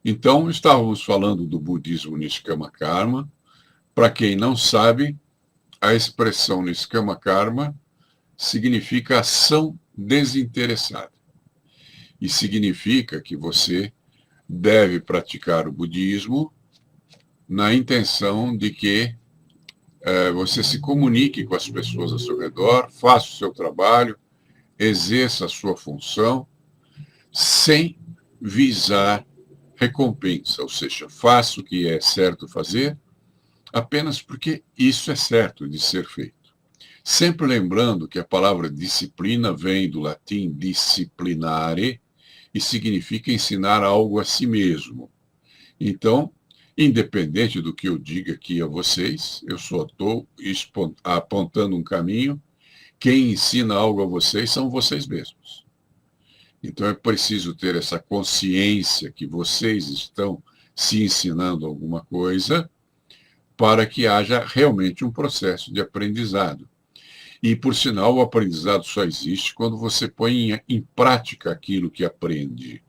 Então, estávamos falando do budismo Nishkama Karma. Para quem não sabe, a expressão Nishkama Karma significa ação desinteressada. E significa que você deve praticar o budismo na intenção de que você se comunique com as pessoas ao seu redor, faça o seu trabalho, exerça a sua função, sem visar recompensa, ou seja, faça o que é certo fazer, apenas porque isso é certo de ser feito. Sempre lembrando que a palavra disciplina vem do latim disciplinare e significa ensinar algo a si mesmo. Então, independente do que eu diga aqui a vocês, eu só estou apontando um caminho. Quem ensina algo a vocês são vocês mesmos. Então é preciso ter essa consciência que vocês estão se ensinando alguma coisa para que haja realmente um processo de aprendizado. E, por sinal, o aprendizado só existe quando você põe em prática aquilo que aprende.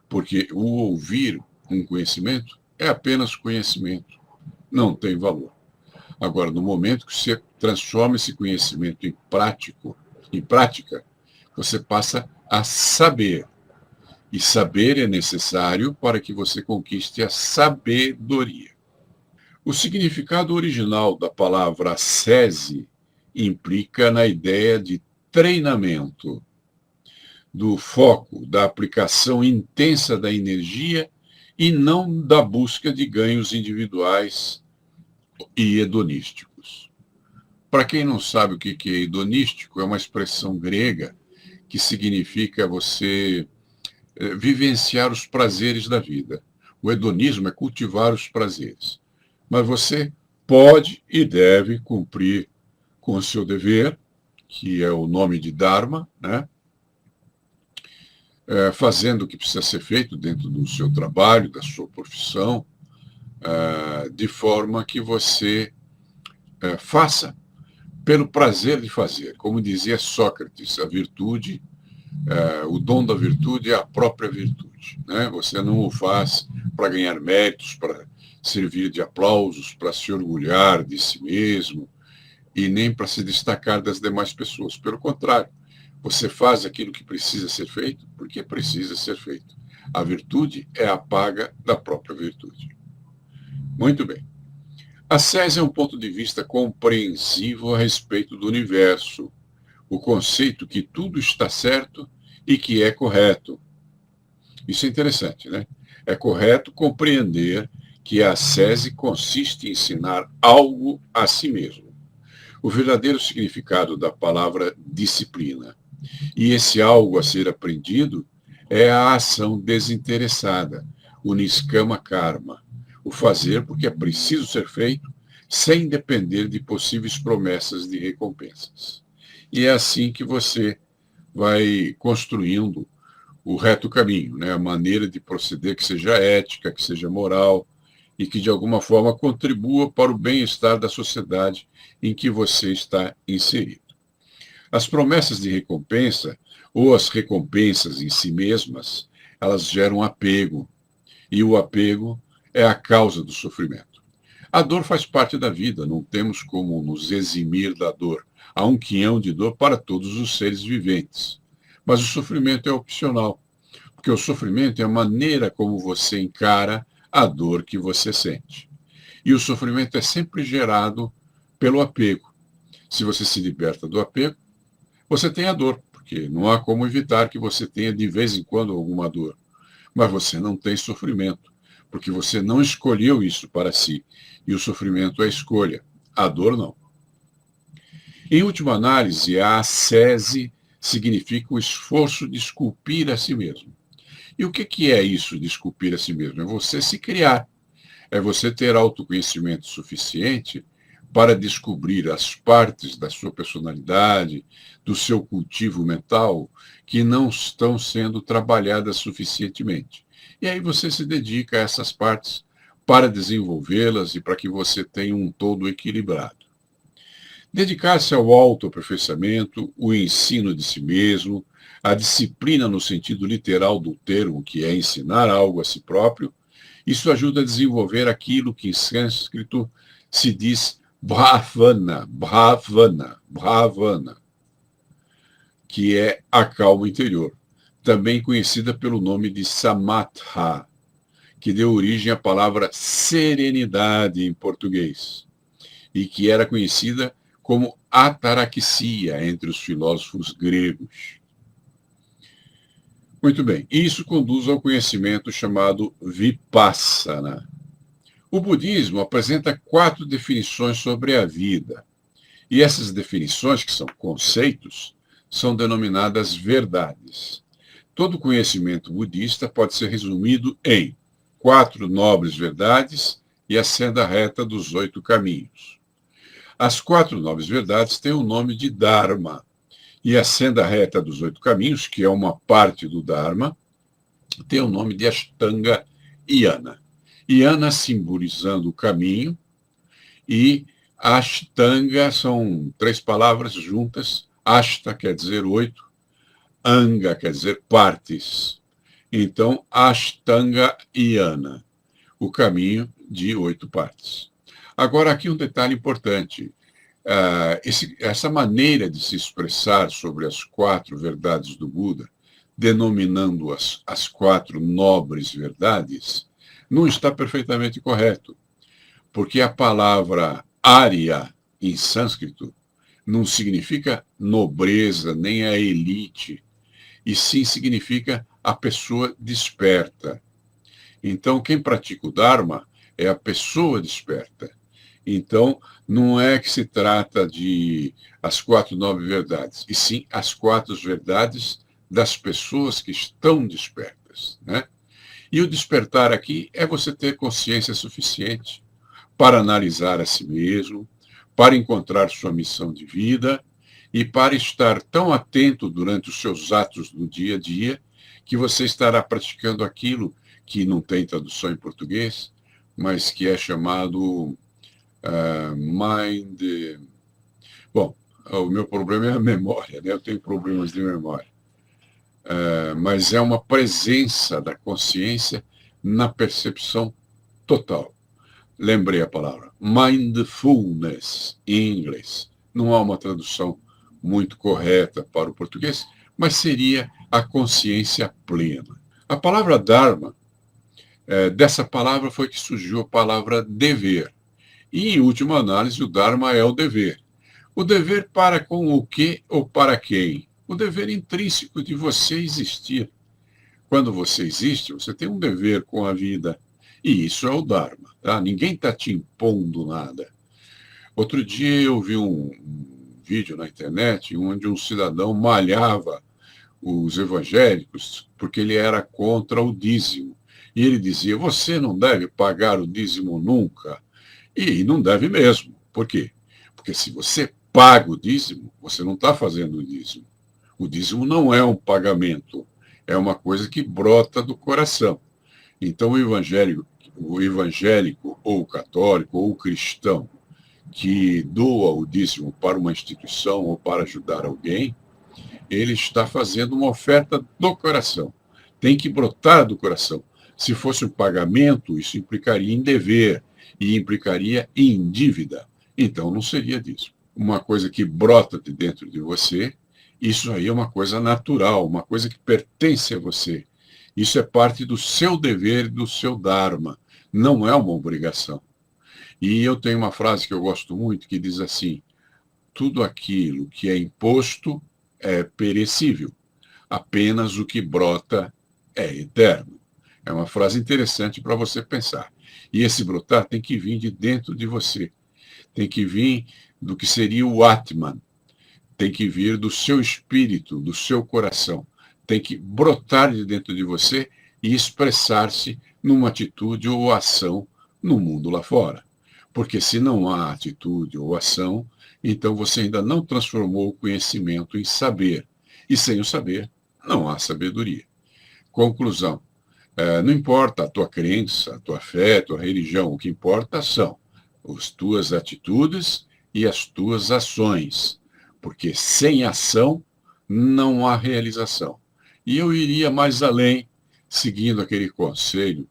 Porque o ouvir um conhecimento é apenas conhecimento, não tem valor. Agora, no momento que você transforma esse conhecimento em prática, você passa a saber. E saber é necessário para que você conquiste a sabedoria. O significado original da palavra ascese implica na ideia de treinamento, do foco, da aplicação intensa da energia e não da busca de ganhos individuais e hedonísticos. Para quem não sabe o que é hedonístico, é uma expressão grega que significa você vivenciar os prazeres da vida. O hedonismo é cultivar os prazeres. Mas você pode e deve cumprir com o seu dever, que é o nome de Dharma, né? Fazendo o que precisa ser feito dentro do seu trabalho, da sua profissão, de forma que você faça pelo prazer de fazer. Como dizia Sócrates, a virtude, o dom da virtude é a própria virtude. Né? Você não o faz para ganhar méritos, para servir de aplausos, para se orgulhar de si mesmo, e nem para se destacar das demais pessoas. Pelo contrário, você faz aquilo que precisa ser feito porque precisa ser feito. A virtude é a paga da própria virtude. Muito bem. A SES é um ponto de vista compreensivo a respeito do universo, o conceito que tudo está certo e que é correto. Isso é interessante, né? É correto compreender que a SESI consiste em ensinar algo a si mesmo. O verdadeiro significado da palavra disciplina. E esse algo a ser aprendido é a ação desinteressada, o Niskama Karma, o fazer porque é preciso ser feito, sem depender de possíveis promessas de recompensas. E é assim que você vai construindo o reto caminho, né? A maneira de proceder que seja ética, que seja moral e que, de alguma forma, contribua para o bem-estar da sociedade em que você está inserido. As promessas de recompensa, ou as recompensas em si mesmas, elas geram apego, e o apego é a causa do sofrimento. A dor faz parte da vida, não temos como nos eximir da dor. Há um quinhão de dor para todos os seres viventes. Mas o sofrimento é opcional, porque o sofrimento é a maneira como você encara a dor que você sente. E o sofrimento é sempre gerado pelo apego. Se você se liberta do apego, você tem a dor, porque não há como evitar que você tenha de vez em quando alguma dor. Mas você não tem sofrimento, porque você não escolheu isso para si. E o sofrimento é escolha, a dor não. Em última análise, a ascese significa o esforço de esculpir a si mesmo. E o que é isso de esculpir a si mesmo? É você se criar. É você ter autoconhecimento suficiente para descobrir as partes da sua personalidade, do seu cultivo mental, que não estão sendo trabalhadas suficientemente. E aí você se dedica a essas partes para desenvolvê-las e para que você tenha um todo equilibrado. Dedicar-se ao autoaperfeiçoamento, o ensino de si mesmo, a disciplina no sentido literal do termo, que é ensinar algo a si próprio, Isso ajuda a desenvolver aquilo que em sânscrito se diz bhavana, bhavana, bhavana, que é a calma interior, também conhecida pelo nome de samatha, que deu origem à palavra serenidade em português, e que era conhecida como ataraxia entre os filósofos gregos. Muito bem, isso conduz ao conhecimento chamado Vipassana. O budismo apresenta 4 definições sobre a vida, e essas definições, que são conceitos, são denominadas verdades. Todo conhecimento budista pode ser resumido em 4 nobres verdades e a senda reta dos 8 caminhos. As 4 nobres verdades têm o nome de Dharma, e a senda reta dos 8 caminhos, que é uma parte do Dharma, tem o nome de Ashtanga Yana. Yana simbolizando o caminho, e Ashtanga são 3 palavras juntas. Ashta quer dizer 8, Anga quer dizer partes. Então, Ashtanga Yana, o caminho de 8 partes. Agora, aqui um detalhe importante. Essa maneira de se expressar sobre as 4 verdades do Buda, denominando-as as 4 nobres verdades, não está perfeitamente correto, porque a palavra Arya, em sânscrito, não significa nobreza, nem a elite, e sim significa a pessoa desperta. Então, quem pratica o Dharma é a pessoa desperta. Então, não é que se trata de as 4 nobres verdades, e sim as 4 verdades das pessoas que estão despertas, né? E o despertar aqui é você ter consciência suficiente para analisar a si mesmo, para encontrar sua missão de vida e para estar tão atento durante os seus atos do dia a dia que você estará praticando aquilo que não tem tradução em português, mas que é chamado mind. Bom, o meu problema é a memória, né? Eu tenho problemas de memória. Mas é uma presença da consciência na percepção total. Lembrei a palavra. Mindfulness, em inglês. Não há uma tradução muito correta para o português, mas seria a consciência plena. A palavra Dharma, dessa palavra foi que surgiu a palavra dever. E, em última análise, o Dharma é o dever. O dever para com o que ou para quem? O dever intrínseco de você existir. Quando você existe, você tem um dever com a vida. E isso é o Dharma. Tá? Ninguém está te impondo nada. Outro dia eu vi um vídeo na internet onde um cidadão malhava os evangélicos porque ele era contra o dízimo. E ele dizia, você não deve pagar o dízimo nunca. E não deve mesmo. Por quê? Porque se você paga o dízimo, você não está fazendo o dízimo. O dízimo não é um pagamento, é uma coisa que brota do coração. Então, o evangélico ou o católico ou o cristão que doa o dízimo para uma instituição ou para ajudar alguém, ele está fazendo uma oferta do coração. Tem que brotar do coração. Se fosse um pagamento, isso implicaria em dever e implicaria em dívida. Então, não seria dízimo. Uma coisa que brota de dentro de você, isso aí é uma coisa natural, uma coisa que pertence a você. Isso é parte do seu dever e do seu dharma. Não é uma obrigação. E eu tenho uma frase que eu gosto muito que diz assim: tudo aquilo que é imposto é perecível, apenas o que brota é eterno. É uma frase interessante para você pensar. E esse brotar tem que vir de dentro de você. Tem que vir do que seria o Atman. Tem que vir do seu espírito, do seu coração. Tem que brotar de dentro de você e expressar-se numa atitude ou ação no mundo lá fora. Porque se não há atitude ou ação, então você ainda não transformou o conhecimento em saber. E sem o saber, não há sabedoria. Conclusão. Não importa a tua crença, a tua fé, a tua religião, o que importa são as tuas atitudes e as tuas ações, porque sem ação não há realização. E eu iria mais além, seguindo aquele conselho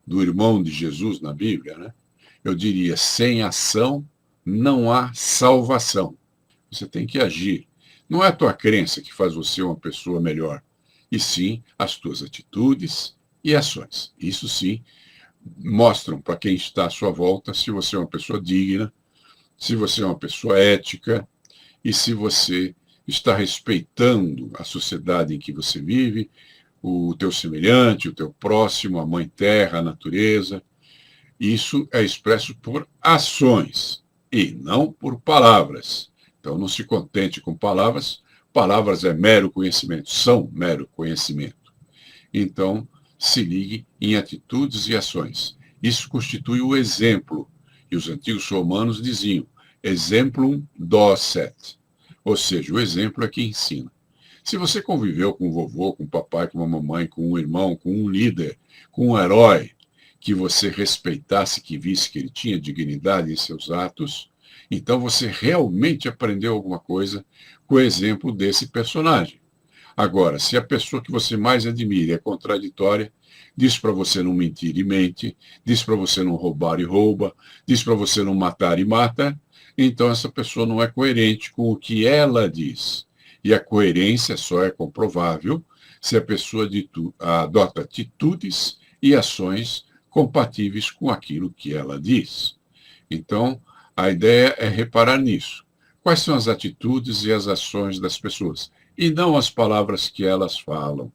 do irmão de Jesus na Bíblia, né? Eu diria, sem ação não há salvação. Você tem que agir. Não é a tua crença que faz você uma pessoa melhor, e sim as tuas atitudes e ações. Isso sim mostram para quem está à sua volta se você é uma pessoa digna, se você é uma pessoa ética e se você está respeitando a sociedade em que você vive, o teu semelhante, o teu próximo, a mãe terra, a natureza. Isso é expresso por ações e não por palavras. Então não se contente com palavras. Palavras é mero conhecimento, são mero conhecimento. Então se ligue em atitudes e ações. Isso constitui o exemplo. E os antigos romanos diziam, exemplum docet. Ou seja, o exemplo é que ensina. Se você conviveu com um vovô, com um papai, com uma mamãe, com um irmão, com um líder, com um herói, que você respeitasse, que visse que ele tinha dignidade em seus atos, então você realmente aprendeu alguma coisa com o exemplo desse personagem. Agora, se a pessoa que você mais admira é contraditória, diz para você não mentir e mente, diz para você não roubar e rouba, diz para você não matar e mata, então essa pessoa não é coerente com o que ela diz. E a coerência só é comprovável se a pessoa adota atitudes e ações compatíveis com aquilo que ela diz. Então, a ideia é reparar nisso. Quais são as atitudes e as ações das pessoas? E não as palavras que elas falam.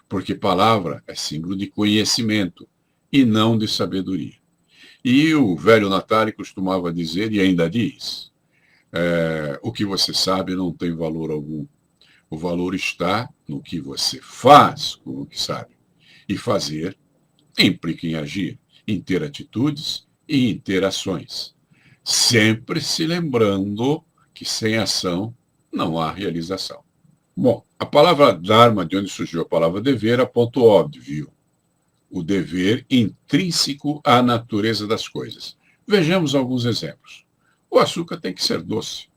Porque palavra é símbolo de conhecimento e não de sabedoria. E o velho Natali costumava dizer, e ainda diz, o que você sabe não tem valor algum. O valor está no que você faz com o que sabe. E fazer implica em agir, em ter atitudes e em ter ações. Sempre se lembrando que sem ação não há realização. Bom, a palavra Dharma, de onde surgiu a palavra dever, aponta o óbvio. O dever intrínseco à natureza das coisas. Vejamos alguns exemplos. O açúcar tem que ser doce.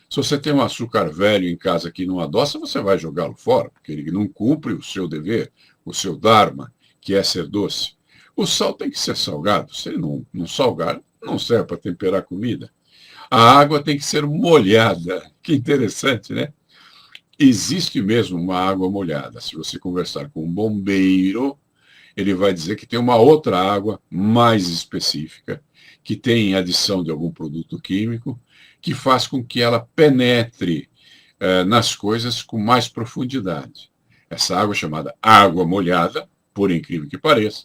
Se você tem um açúcar velho em casa que não adoça, você vai jogá-lo fora, porque ele não cumpre o seu dever, o seu Dharma, que é ser doce. O sal tem que ser salgado. Se ele não salgar, não serve para temperar comida. A água tem que ser molhada. Que interessante, né? Existe mesmo uma água molhada. Se você conversar com um bombeiro, ele vai dizer que tem uma outra água mais específica, que tem adição de algum produto químico, que faz com que ela penetre nas coisas com mais profundidade. Essa água chamada água molhada, por incrível que pareça,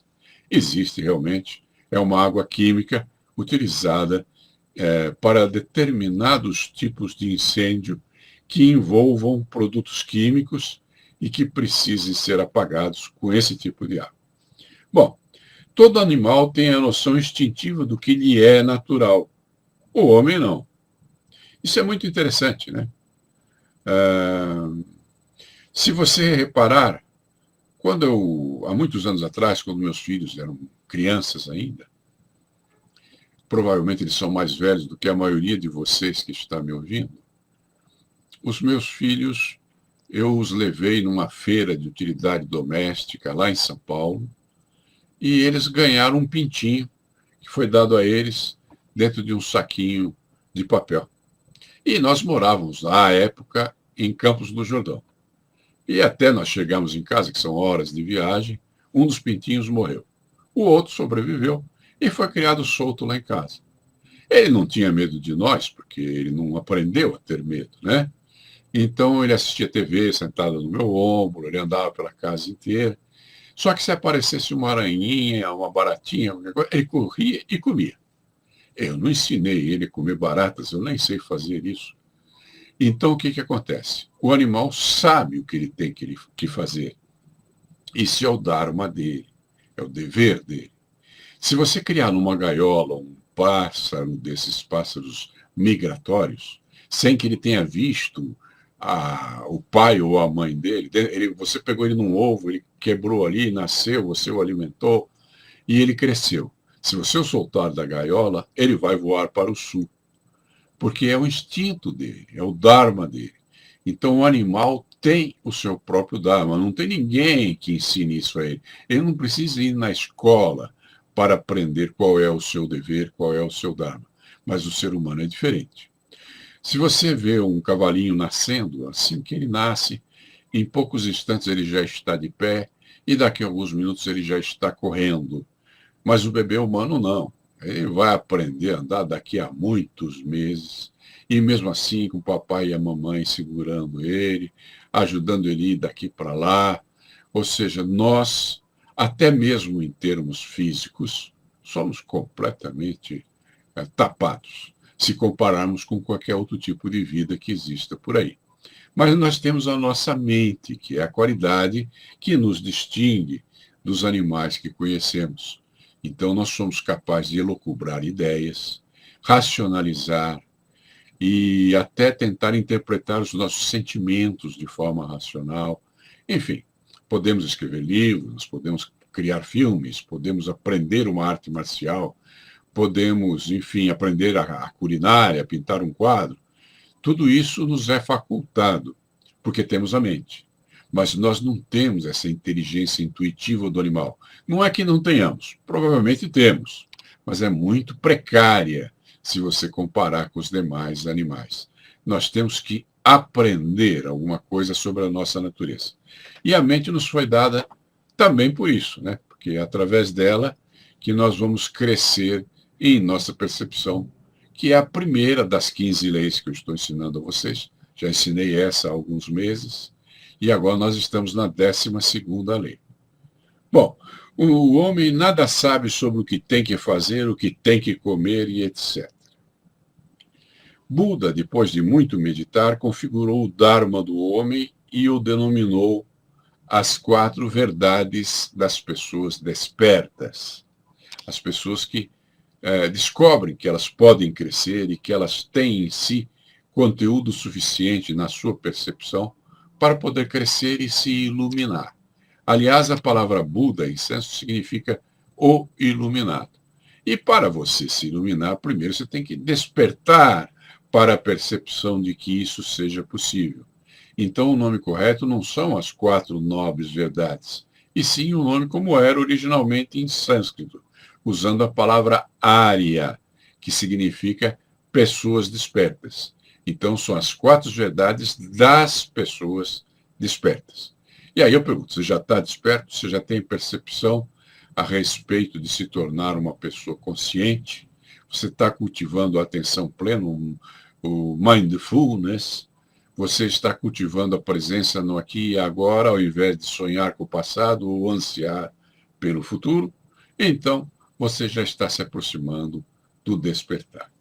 existe realmente, é uma água química utilizada para determinados tipos de incêndio que envolvam produtos químicos e que precisem ser apagados com esse tipo de água. Bom, todo animal tem a noção instintiva do que lhe é natural. O homem não. Isso é muito interessante, né? Se você reparar, há muitos anos atrás, quando meus filhos eram crianças ainda, provavelmente eles são mais velhos do que a maioria de vocês que está me ouvindo, os meus filhos, eu os levei numa feira de utilidade doméstica lá em São Paulo, e eles ganharam um pintinho que foi dado a eles dentro de um saquinho de papel. E nós morávamos, na época, em Campos do Jordão. E até nós chegamos em casa, que são horas de viagem, um dos pintinhos morreu. O outro sobreviveu e foi criado solto lá em casa. Ele não tinha medo de nós, porque ele não aprendeu a ter medo, né? Então ele assistia TV sentado no meu ombro, ele andava pela casa inteira. Só que se aparecesse uma aranhinha, uma baratinha, ele corria e comia. Eu não ensinei ele a comer baratas, eu nem sei fazer isso. Então o que acontece? O animal sabe o que ele tem que fazer. Isso é o dharma dele, é o dever dele. Se você criar numa gaiola um pássaro desses pássaros migratórios, sem que ele tenha visto o pai ou a mãe dele, você pegou ele num ovo, ele quebrou ali, nasceu, você o alimentou e ele cresceu. Se você o soltar da gaiola, ele vai voar para o sul, porque é o instinto dele, é o dharma dele. Então o animal tem o seu próprio dharma, não tem ninguém que ensine isso a ele. Ele não precisa ir na escola para aprender qual é o seu dever, qual é o seu dharma. Mas o ser humano é diferente. Se você vê um cavalinho nascendo, assim que ele nasce, em poucos instantes ele já está de pé e daqui a alguns minutos ele já está correndo. Mas o bebê humano não. Ele vai aprender a andar daqui a muitos meses. E mesmo assim, com o papai e a mamãe segurando ele, ajudando ele a ir daqui para lá. Ou seja, nós, até mesmo em termos físicos, somos completamente tapados, se compararmos com qualquer outro tipo de vida que exista por aí. Mas nós temos a nossa mente, que é a qualidade que nos distingue dos animais que conhecemos. Então, nós somos capazes de elocubrar ideias, racionalizar e até tentar interpretar os nossos sentimentos de forma racional. Enfim, podemos escrever livros, podemos criar filmes, podemos aprender uma arte marcial, podemos, enfim, aprender a culinária, pintar um quadro. Tudo isso nos é facultado, porque temos a mente. Mas nós não temos essa inteligência intuitiva do animal. Não é que não tenhamos, provavelmente temos, mas é muito precária se você comparar com os demais animais. Nós temos que aprender alguma coisa sobre a nossa natureza. E a mente nos foi dada também por isso, né? Porque é através dela que nós vamos crescer em nossa percepção, que é a primeira das 15 leis que eu estou ensinando a vocês. Já ensinei essa há alguns meses, e agora nós estamos na 12ª lei. Bom, o homem nada sabe sobre o que tem que fazer, o que tem que comer e etc. Buda, depois de muito meditar, configurou o Dharma do homem e o denominou as 4 verdades das pessoas despertas. As pessoas que descobrem que elas podem crescer e que elas têm em si conteúdo suficiente na sua percepção para poder crescer e se iluminar. Aliás, a palavra Buda, em senso, significa o iluminado. E para você se iluminar, primeiro você tem que despertar para a percepção de que isso seja possível. Então, o nome correto não são as 4 nobres verdades, e sim o nome como era originalmente em sânscrito, usando a palavra Arya, que significa pessoas despertas. Então, são as 4 verdades das pessoas despertas. E aí eu pergunto, você já está desperto? Você já tem percepção a respeito de se tornar uma pessoa consciente? Você está cultivando a atenção plena, o mindfulness? Você está cultivando a presença no aqui e agora, ao invés de sonhar com o passado ou ansiar pelo futuro? Então, você já está se aproximando do despertar.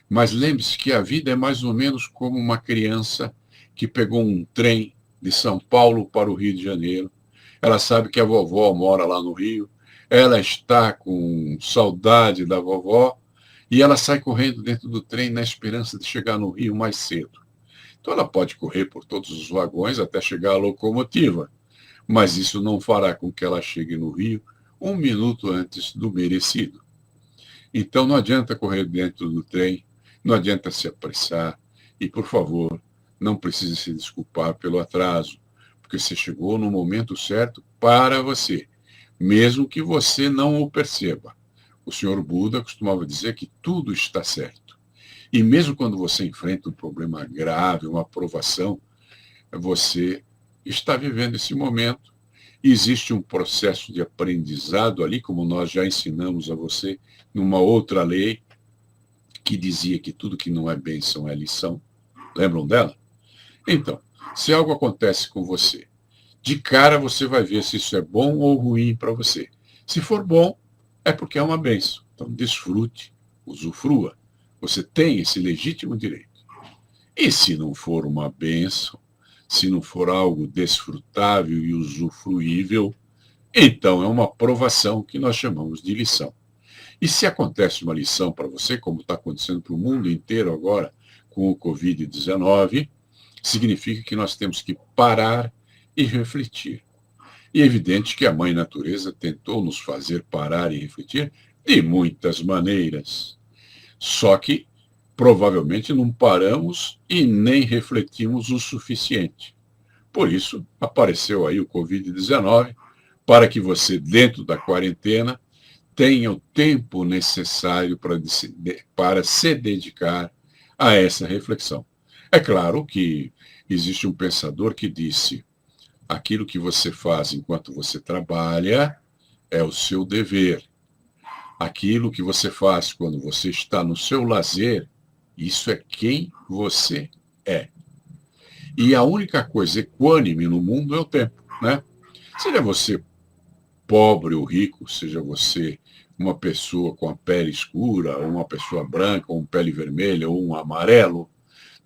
Mas lembre-se que a vida é mais ou menos como uma criança que pegou um trem de São Paulo para o Rio de Janeiro. Ela sabe que a vovó mora lá no Rio, ela está com saudade da vovó e ela sai correndo dentro do trem na esperança de chegar no Rio mais cedo. Então ela pode correr por todos os vagões até chegar à locomotiva, mas isso não fará com que ela chegue no Rio 1 minuto antes do merecido. Então não adianta correr dentro do trem, não adianta se apressar e, por favor, não precise se desculpar pelo atraso, porque você chegou no momento certo para você, mesmo que você não o perceba. O Senhor Buda costumava dizer que tudo está certo. E mesmo quando você enfrenta um problema grave, uma provação, você está vivendo esse momento. Existe um processo de aprendizado ali, como nós já ensinamos a você, numa outra lei, que dizia que tudo que não é bênção é lição. Lembram dela? Então, se algo acontece com você, de cara você vai ver se isso é bom ou ruim para você. Se for bom, é porque é uma bênção. Então, desfrute, usufrua. Você tem esse legítimo direito. E se não for uma bênção, se não for algo desfrutável e usufruível, então é uma provação que nós chamamos de lição. E se acontece uma lição para você, como está acontecendo para o mundo inteiro agora com o Covid-19, significa que nós temos que parar e refletir. E é evidente que a Mãe Natureza tentou nos fazer parar e refletir de muitas maneiras. Só que provavelmente não paramos e nem refletimos o suficiente. Por isso, apareceu aí o Covid-19, para que você, dentro da quarentena, tenha o tempo necessário para se dedicar a essa reflexão. É claro que existe um pensador que disse: aquilo que você faz enquanto você trabalha é o seu dever. Aquilo que você faz quando você está no seu lazer, isso é quem você é. E a única coisa equânime no mundo é o tempo, né? Seja você pobre ou rico, seja você uma pessoa com a pele escura, ou uma pessoa branca, ou uma pele vermelha, ou um amarelo,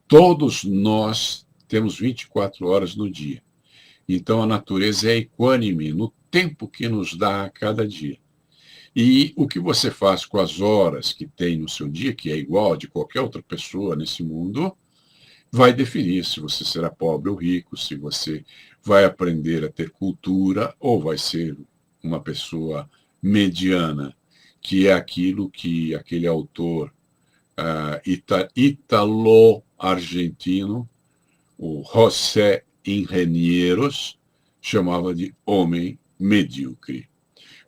todos nós temos 24 horas no dia. Então a natureza é equânime no tempo que nos dá a cada dia. E o que você faz com as horas que tem no seu dia, que é igual a de qualquer outra pessoa nesse mundo, vai definir se você será pobre ou rico, se você vai aprender a ter cultura ou vai ser uma pessoa mediana, que é aquilo que aquele autor italo-argentino, o José Ingenieros, chamava de homem medíocre.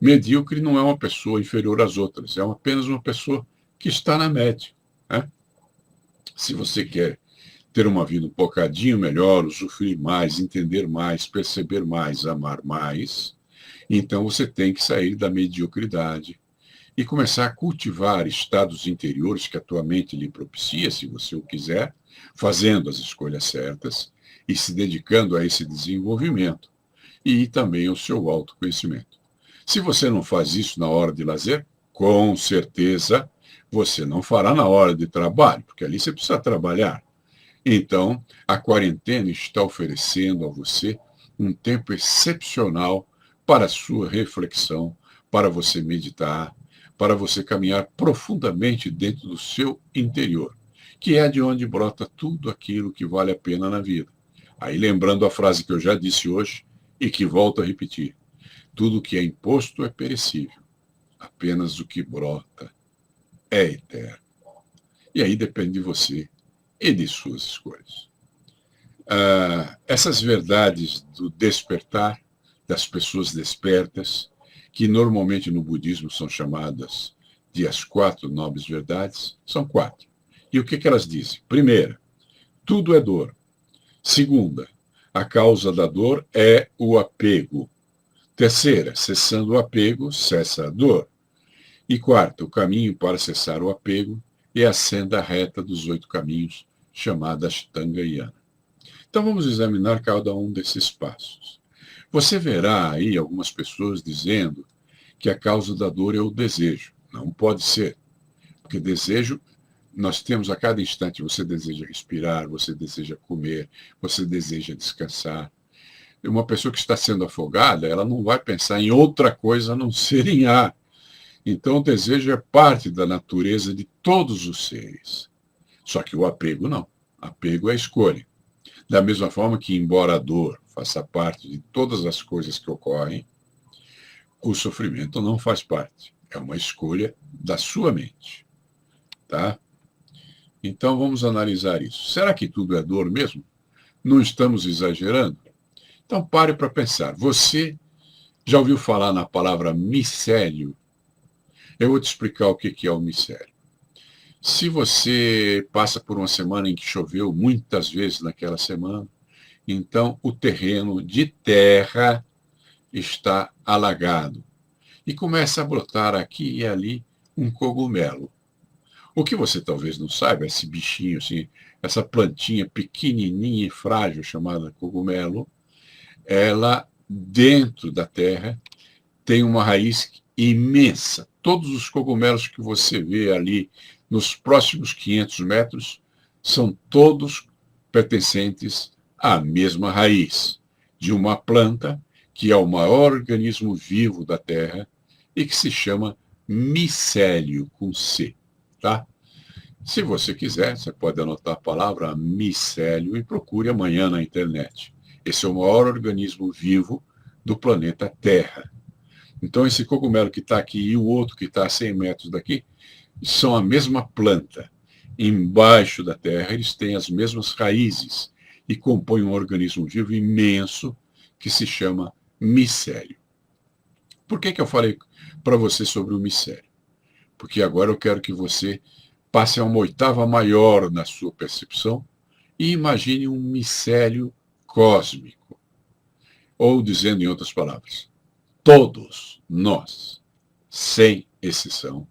Medíocre não é uma pessoa inferior às outras, é apenas uma pessoa que está na média, né? Se você quer ter uma vida um bocadinho melhor, usufruir mais, entender mais, perceber mais, amar mais, então você tem que sair da mediocridade e começar a cultivar estados interiores que a tua mente lhe propicia, se você o quiser, fazendo as escolhas certas e se dedicando a esse desenvolvimento e também ao seu autoconhecimento. Se você não faz isso na hora de lazer, com certeza você não fará na hora de trabalho, porque ali você precisa trabalhar. Então, a quarentena está oferecendo a você um tempo excepcional para a sua reflexão, para você meditar, para você caminhar profundamente dentro do seu interior, que é de onde brota tudo aquilo que vale a pena na vida. Aí, lembrando a frase que eu já disse hoje e que volto a repetir: tudo que é imposto é perecível, apenas o que brota é eterno. E aí depende de você e de suas escolhas. Essas verdades do despertar, das pessoas despertas, que normalmente no budismo são chamadas de as 4 nobres verdades, são 4. E o que elas dizem? Primeira, tudo é dor. Segunda, a causa da dor é o apego. Terceira, cessando o apego, cessa a dor. E quarta, o caminho para cessar o apego é a senda reta dos 8 caminhos, chamada Ashtanga-Yana. Então vamos examinar cada um desses passos. Você verá aí algumas pessoas dizendo que a causa da dor é o desejo. Não pode ser, porque desejo nós temos a cada instante. Você deseja respirar, você deseja comer, você deseja descansar. Uma pessoa que está sendo afogada, ela não vai pensar em outra coisa a não ser em ar. Então o desejo é parte da natureza de todos os seres. Só que o apego não. Apego é escolha. Da mesma forma que, embora a dor faça parte de todas as coisas que ocorrem, o sofrimento não faz parte. É uma escolha da sua mente. Tá? Então vamos analisar isso. Será que tudo é dor mesmo? Não estamos exagerando? Então pare para pensar. Você já ouviu falar na palavra micélio? Eu vou te explicar o que é o micélio. Se você passa por uma semana em que choveu muitas vezes naquela semana, então o terreno de terra está alagado e começa a brotar aqui e ali um cogumelo. O que você talvez não saiba, esse bichinho, assim, essa plantinha pequenininha e frágil chamada cogumelo, ela, dentro da terra, tem uma raiz imensa. Todos os cogumelos que você vê ali nos próximos 500 metros são todos pertencentes à mesma raiz de uma planta que é o maior organismo vivo da Terra e que se chama micélio, com C. Tá? Se você quiser, você pode anotar a palavra micélio e procure amanhã na internet. Esse é o maior organismo vivo do planeta Terra. Então, esse cogumelo que está aqui e o outro que está a 100 metros daqui são a mesma planta. Embaixo da terra, eles têm as mesmas raízes e compõem um organismo vivo imenso que se chama micélio. Por que eu falei para você sobre o mistério? Porque agora eu quero que você passe a uma oitava maior na sua percepção e imagine um mistério cósmico. Ou, dizendo em outras palavras, todos nós, sem exceção,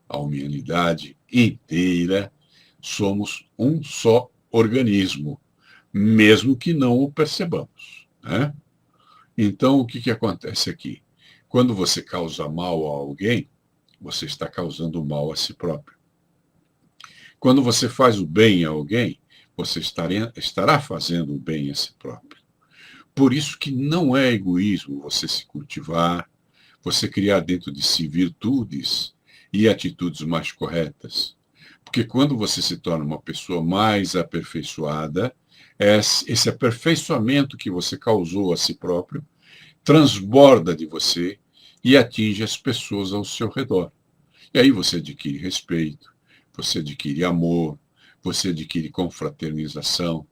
a humanidade inteira, somos um só organismo, mesmo que não o percebamos, né? Então, o que acontece aqui? Quando você causa mal a alguém, você está causando mal a si próprio. Quando você faz o bem a alguém, você estará fazendo o bem a si próprio. Por isso que não é egoísmo você se cultivar, você criar dentro de si virtudes e atitudes mais corretas. Porque quando você se torna uma pessoa mais aperfeiçoada, esse aperfeiçoamento que você causou a si próprio transborda de você e atinge as pessoas ao seu redor. E aí você adquire respeito, você adquire amor, você adquire confraternização,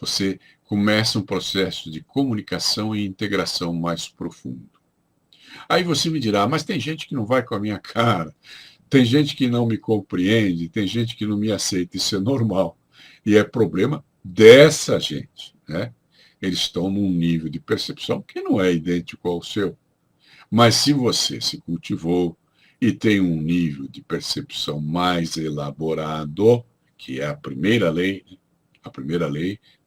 você começa um processo de comunicação e integração mais profundo. Aí você me dirá, mas tem gente que não vai com a minha cara, tem gente que não me compreende, tem gente que não me aceita, isso é normal. E é problema dessa gente, né? Eles estão num nível de percepção que não é idêntico ao seu. Mas se você se cultivou e tem um nível de percepção mais elaborado, que é a primeira lei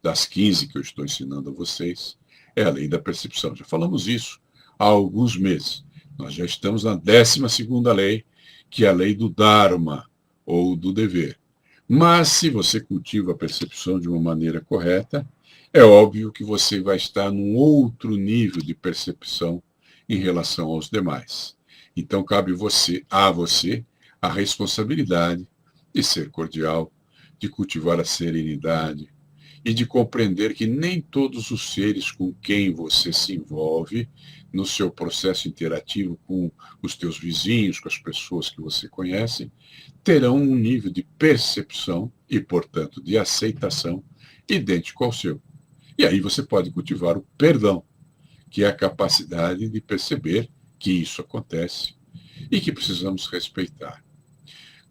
das 15 que eu estou ensinando a vocês, é a lei da percepção. Já falamos isso há alguns meses. Nós já estamos na 12ª lei, que é a lei do Dharma, ou do dever. Mas se você cultiva a percepção de uma maneira correta, é óbvio que você vai estar num outro nível de percepção em relação aos demais. Então cabe a você a responsabilidade de ser cordial, de cultivar a serenidade e de compreender que nem todos os seres com quem você se envolve no seu processo interativo com os teus vizinhos, com as pessoas que você conhece, terão um nível de percepção e, portanto, de aceitação idêntico ao seu. E aí você pode cultivar o perdão, que é a capacidade de perceber que isso acontece e que precisamos respeitar.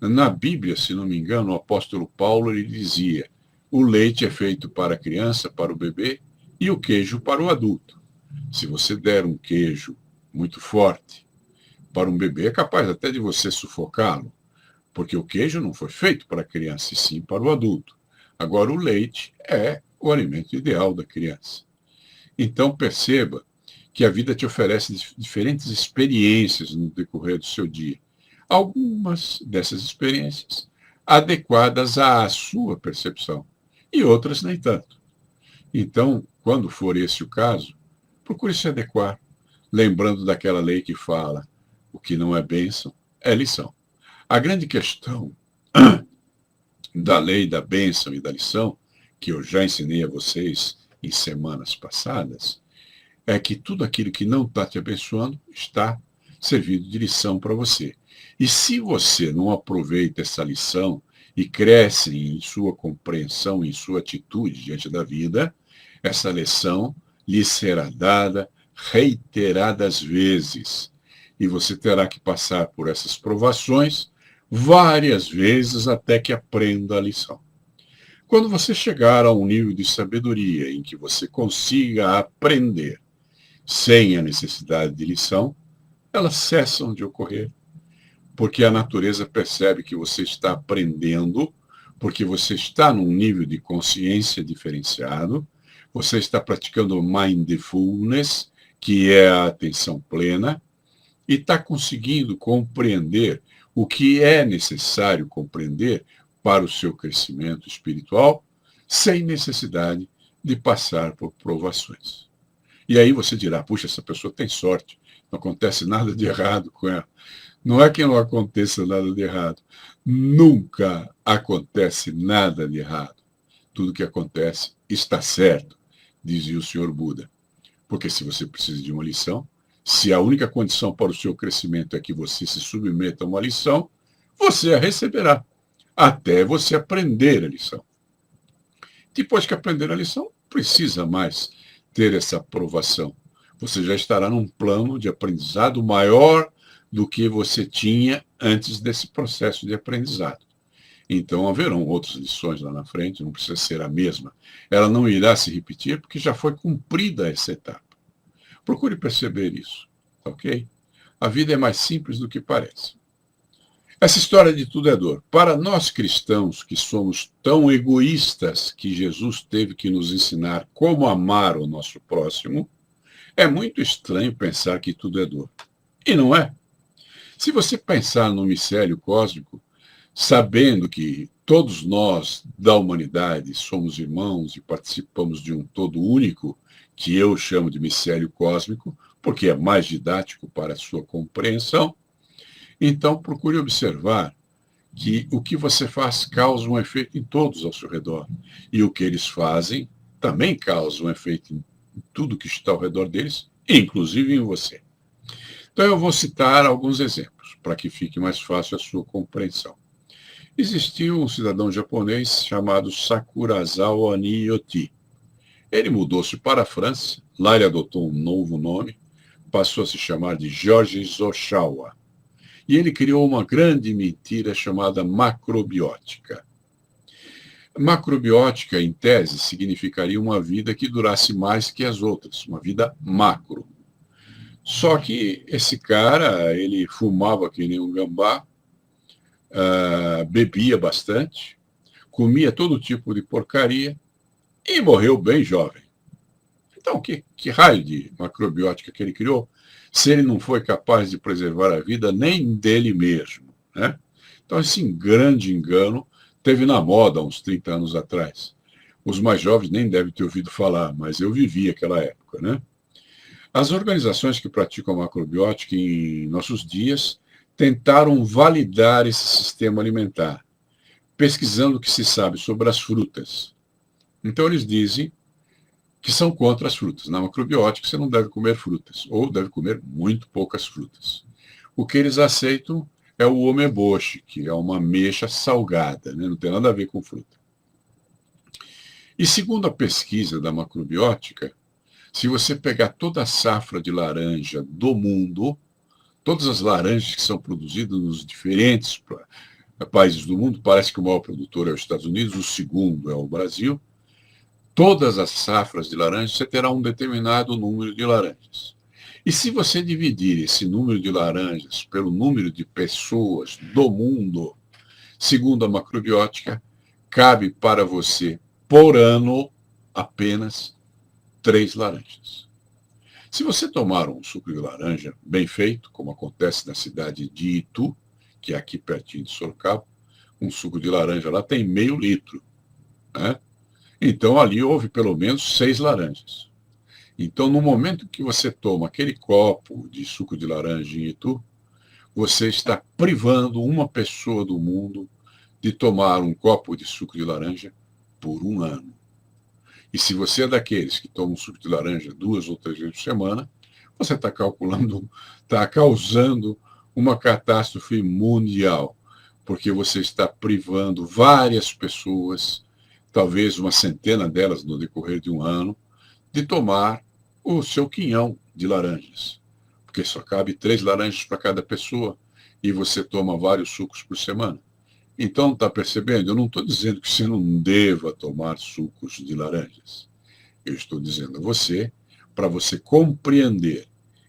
Na Bíblia, se não me engano, o apóstolo Paulo ele dizia: o leite é feito para a criança, para o bebê, e o queijo para o adulto. Se você der um queijo muito forte para um bebê, é capaz até de você sufocá-lo, porque o queijo não foi feito para a criança, e sim para o adulto. Agora, o leite é o alimento ideal da criança. Então, perceba que a vida te oferece diferentes experiências no decorrer do seu dia. Algumas dessas experiências adequadas à sua percepção e outras nem tanto. Então, quando for esse o caso, procure se adequar, lembrando daquela lei que fala: o que não é bênção é lição. A grande questão da lei da bênção e da lição, que eu já ensinei a vocês em semanas passadas, é que tudo aquilo que não está te abençoando está servindo de lição para você. E se você não aproveita essa lição e cresce em sua compreensão, em sua atitude diante da vida, essa lição lhe será dada reiteradas vezes. E você terá que passar por essas provações várias vezes até que aprenda a lição. Quando você chegar a um nível de sabedoria em que você consiga aprender sem a necessidade de lição, elas cessam de ocorrer, porque a natureza percebe que você está aprendendo, porque você está num nível de consciência diferenciado, você está praticando mindfulness, que é a atenção plena, e está conseguindo compreender o que é necessário compreender para o seu crescimento espiritual, sem necessidade de passar por provações. E aí você dirá: puxa, essa pessoa tem sorte, não acontece nada de errado com ela. Não é que não aconteça nada de errado. Nunca acontece nada de errado. Tudo que acontece está certo, dizia o Senhor Buda. Porque se você precisa de uma lição, se a única condição para o seu crescimento é que você se submeta a uma lição, você a receberá, até você aprender a lição. Depois que aprender a lição, precisa mais ter essa aprovação, Você já estará num plano de aprendizado maior do que você tinha antes desse processo de aprendizado. Então haverão outras lições lá na frente, não precisa ser a mesma. Ela não irá se repetir porque já foi cumprida essa etapa. Procure perceber isso, ok? A vida é mais simples do que parece. Essa história de tudo é dor. Para nós cristãos que somos tão egoístas que Jesus teve que nos ensinar como amar o nosso próximo, é muito estranho pensar que tudo é dor. E não é. Se você pensar no mistério cósmico, sabendo que todos nós da humanidade somos irmãos e participamos de um todo único, que eu chamo de mistério cósmico, porque é mais didático para a sua compreensão, então procure observar que o que você faz causa um efeito em todos ao seu redor. E o que eles fazem também causa um efeito em tudo que está ao redor deles, inclusive em você. Então eu vou citar alguns exemplos, para que fique mais fácil a sua compreensão. Existiu um cidadão japonês chamado Sakurazawa Niyote. Ele mudou-se para a França, lá ele adotou um novo nome, passou a se chamar de Georges Osawa. E ele criou uma grande mentira chamada macrobiótica. Macrobiótica, em tese, significaria uma vida que durasse mais que as outras, uma vida macro. Só que esse cara, ele fumava que nem um gambá, bebia bastante, comia todo tipo de porcaria e morreu bem jovem. Então, que raio de macrobiótica que ele criou, se ele não foi capaz de preservar a vida nem dele mesmo, né? Então, esse grande engano teve na moda há uns 30 anos atrás. Os mais jovens nem devem ter ouvido falar, mas eu vivi aquela época, né? As organizações que praticam macrobiótica em nossos dias tentaram validar esse sistema alimentar, pesquisando o que se sabe sobre as frutas. Então, eles dizem que são contra as frutas. Na macrobiótica, você não deve comer frutas, ou deve comer muito poucas frutas. O que eles aceitam é o umeboshi, que é uma ameixa salgada, né? Não tem nada a ver com fruta. E segundo a pesquisa da macrobiótica, se você pegar toda a safra de laranja do mundo, todas as laranjas que são produzidas nos diferentes países do mundo, parece que o maior produtor é os Estados Unidos, o segundo é o Brasil, todas as safras de laranjas, você terá um determinado número de laranjas. E se você dividir esse número de laranjas pelo número de pessoas do mundo, segundo a macrobiótica, cabe para você, por ano, apenas 3 laranjas. Se você tomar um suco de laranja bem feito, como acontece na cidade de Itu, que é aqui pertinho de Sorocaba, um suco de laranja lá tem meio litro, né? Então, ali houve pelo menos 6 laranjas. Então, no momento que você toma aquele copo de suco de laranja em Itu, você está privando uma pessoa do mundo de tomar um copo de suco de laranja por um ano. E se você é daqueles que tomam suco de laranja 2 ou 3 vezes por semana, você está causando uma catástrofe mundial, porque você está privando várias pessoas, talvez uma centena delas no decorrer de um ano, de tomar o seu quinhão de laranjas. Porque só cabe 3 laranjas para cada pessoa e você toma vários sucos por semana. Então, está percebendo? Eu não estou dizendo que você não deva tomar sucos de laranjas. Eu estou dizendo a você, para você compreender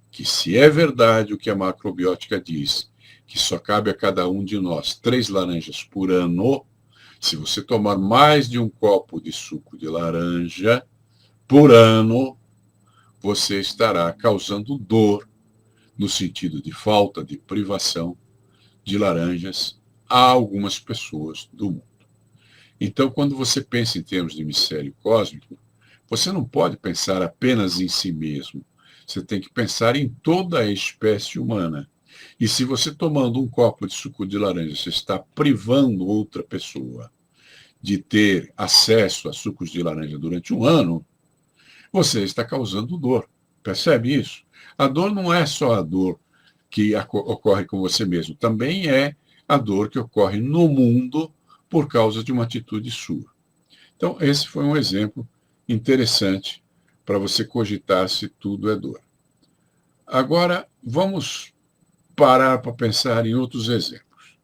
que se é verdade o que a macrobiótica diz, que só cabe a cada um de nós 3 laranjas por ano, se você tomar mais de um copo de suco de laranja por ano, você estará causando dor, no sentido de falta de privação de laranjas a algumas pessoas do mundo. Então, quando você pensa em termos de mistério cósmico, você não pode pensar apenas em si mesmo. Você tem que pensar em toda a espécie humana. E se você tomando um copo de suco de laranja, você está privando outra pessoa de ter acesso a sucos de laranja durante um ano, você está causando dor. Percebe isso? A dor não é só a dor que ocorre com você mesmo, também é a dor que ocorre no mundo por causa de uma atitude sua. Então, esse foi um exemplo interessante para você cogitar se tudo é dor. Agora, vamos parar para pensar em outros exemplos.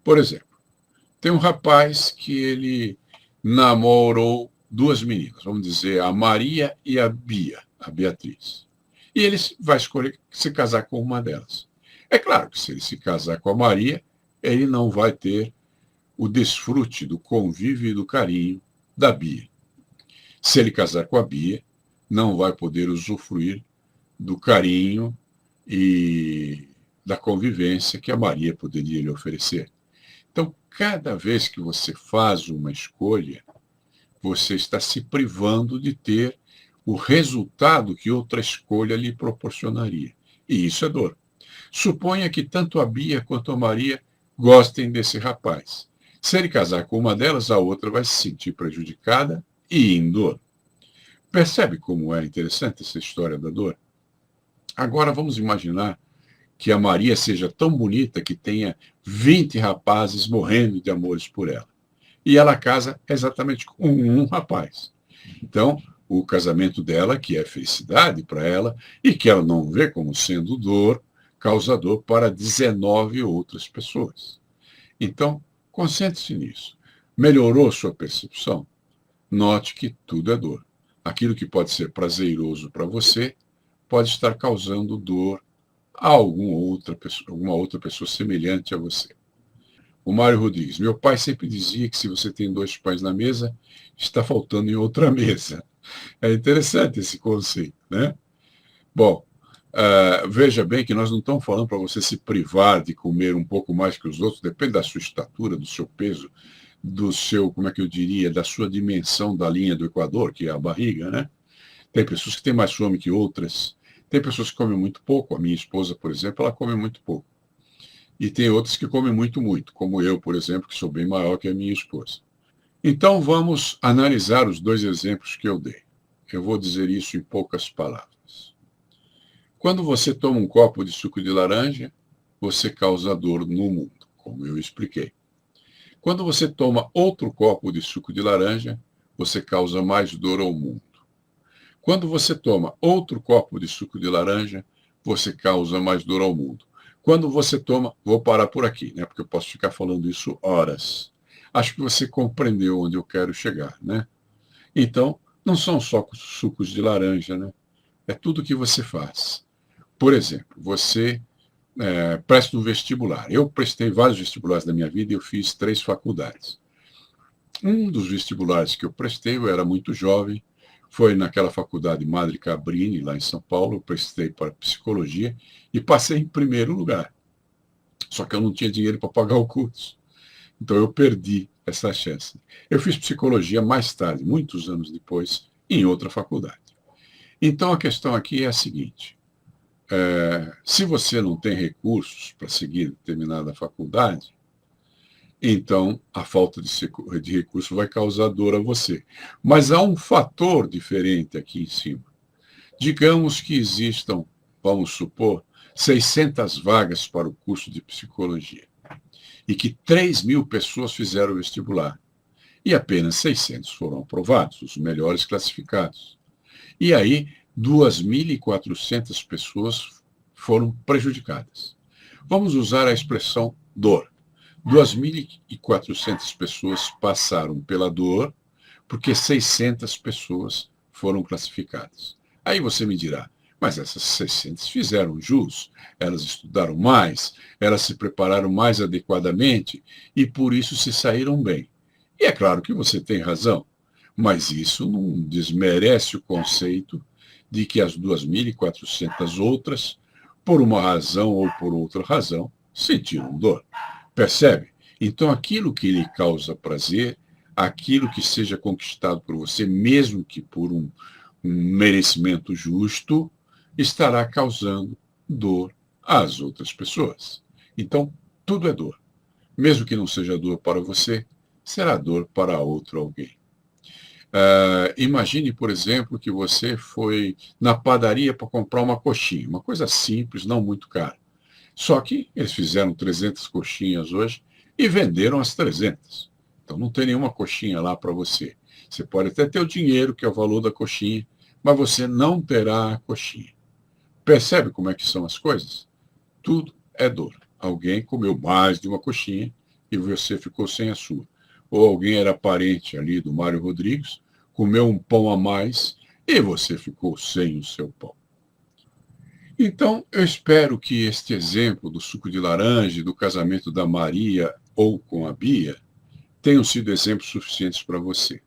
Por exemplo, tem um rapaz que ele namorou duas meninas, vamos dizer, a Maria e a Bia, a Beatriz. E ele vai escolher se casar com uma delas. É claro que se ele se casar com a Maria, ele não vai ter o desfrute do convívio e do carinho da Bia. Se ele casar com a Bia, não vai poder usufruir do carinho e da convivência que a Maria poderia lhe oferecer. Então, cada vez que você faz uma escolha, você está se privando de ter o resultado que outra escolha lhe proporcionaria. E isso é dor. Suponha que tanto a Bia quanto a Maria gostem desse rapaz. Se ele casar com uma delas, a outra vai se sentir prejudicada e em dor. Percebe como é interessante essa história da dor? Agora vamos imaginar que a Maria seja tão bonita que tenha 20 rapazes morrendo de amores por ela. E ela casa exatamente com um rapaz. Então, o casamento dela, que é felicidade para ela, e que ela não vê como sendo dor, causa dor para 19 outras pessoas. Então, concentre-se nisso. Melhorou sua percepção? Note que tudo é dor. Aquilo que pode ser prazeroso para você pode estar causando dor a alguma outra pessoa semelhante a você. O Mário Rodrigues: meu pai sempre dizia que se você tem dois pães na mesa, está faltando em outra mesa. É interessante esse conceito, né? Bom, veja bem que nós não estamos falando para você se privar de comer um pouco mais que os outros, depende da sua estatura, do seu peso, do seu, como é que eu diria, da sua dimensão da linha do Equador, que é a barriga, né? Tem pessoas que têm mais fome que outras, tem pessoas que comem muito pouco. A minha esposa, por exemplo, ela come muito pouco. E tem outras que comem muito, muito, como eu, por exemplo, que sou bem maior que a minha esposa. Então, vamos analisar os dois exemplos que eu dei. Eu vou dizer isso em poucas palavras. Quando você toma um copo de suco de laranja, você causa dor no mundo, como eu expliquei. Quando você toma outro copo de suco de laranja, você causa mais dor ao mundo. Quando você toma outro copo de suco de laranja, você causa mais dor ao mundo. Quando você toma, vou parar por aqui, né? Porque eu posso ficar falando isso horas. Acho que você compreendeu onde eu quero chegar, né? Então, não são só sucos de laranja, né? É tudo que você faz. Por exemplo, você presta um vestibular. Eu prestei vários vestibulares na minha vida e eu fiz 3 faculdades. Um dos vestibulares que eu prestei, eu era muito jovem, foi naquela faculdade Madre Cabrini, lá em São Paulo. Eu prestei para psicologia e passei em primeiro lugar. Só que eu não tinha dinheiro para pagar o curso. Então eu perdi essa chance. Eu fiz psicologia mais tarde, muitos anos depois, em outra faculdade. Então a questão aqui é a seguinte: se você não tem recursos para seguir determinada faculdade, então a falta de recurso vai causar dor a você. Mas há um fator diferente aqui em cima. Digamos que existam, vamos supor, 600 vagas para o curso de psicologia e que 3.000 pessoas fizeram o vestibular e apenas 600 foram aprovados, os melhores classificados. E aí, 2.400 pessoas foram prejudicadas. Vamos usar a expressão dor. 2.400 pessoas passaram pela dor porque 600 pessoas foram classificadas. Aí você me dirá: mas essas 600 fizeram jus, elas estudaram mais, elas se prepararam mais adequadamente e por isso se saíram bem. E é claro que você tem razão, mas isso não desmerece o conceito de que as 2.400 outras, por uma razão ou por outra razão, sentiram dor. Percebe? Então, aquilo que lhe causa prazer, aquilo que seja conquistado por você, mesmo que por um merecimento justo, estará causando dor às outras pessoas. Então, tudo é dor. Mesmo que não seja dor para você, será dor para outro alguém. Imagine, por exemplo, que você foi na padaria para comprar uma coxinha, uma coisa simples, não muito cara. Só que eles fizeram 300 coxinhas hoje e venderam as 300. Então não tem nenhuma coxinha lá para você. Você pode até ter o dinheiro, que é o valor da coxinha, mas você não terá a coxinha. Percebe como é que são as coisas? Tudo é dor. Alguém comeu mais de uma coxinha e você ficou sem a sua. Ou alguém era parente ali do Mário Rodrigues, comeu um pão a mais e você ficou sem o seu pão. Então, eu espero que este exemplo do suco de laranja e do casamento da Maria ou com a Bia tenham sido exemplos suficientes para você.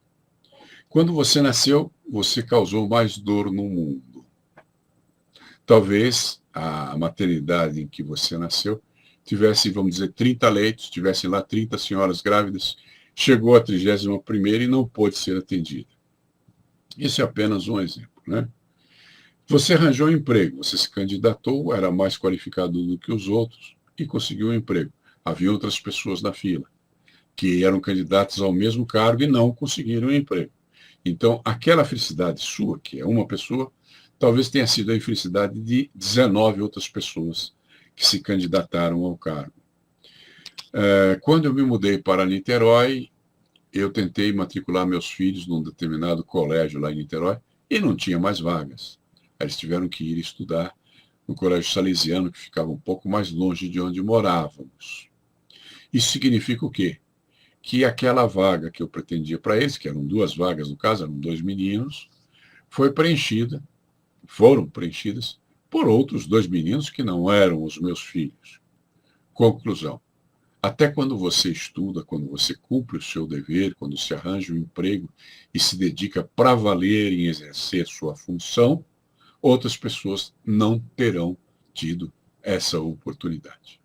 Quando você nasceu, você causou mais dor no mundo. Talvez a maternidade em que você nasceu tivesse, vamos dizer, 30 leitos, tivesse lá 30 senhoras grávidas, chegou a 31ª e não pôde ser atendida. Isso é apenas um exemplo, né? Você arranjou um emprego, você se candidatou, era mais qualificado do que os outros e conseguiu um emprego. Havia outras pessoas na fila que eram candidatos ao mesmo cargo e não conseguiram um emprego. Então, aquela felicidade sua, que é uma pessoa, talvez tenha sido a infelicidade de 19 outras pessoas que se candidataram ao cargo. Quando eu me mudei para Niterói, eu tentei matricular meus filhos num determinado colégio lá em Niterói e não tinha mais vagas. Eles tiveram que ir estudar no colégio salesiano, que ficava um pouco mais longe de onde morávamos. Isso significa o quê? Que aquela vaga que eu pretendia para eles, que eram 2 vagas no caso, eram 2 meninos, foram preenchidas por outros 2 meninos que não eram os meus filhos. Conclusão. Até quando você estuda, quando você cumpre o seu dever, quando se arranja um emprego e se dedica para valer em exercer sua função, outras pessoas não terão tido essa oportunidade.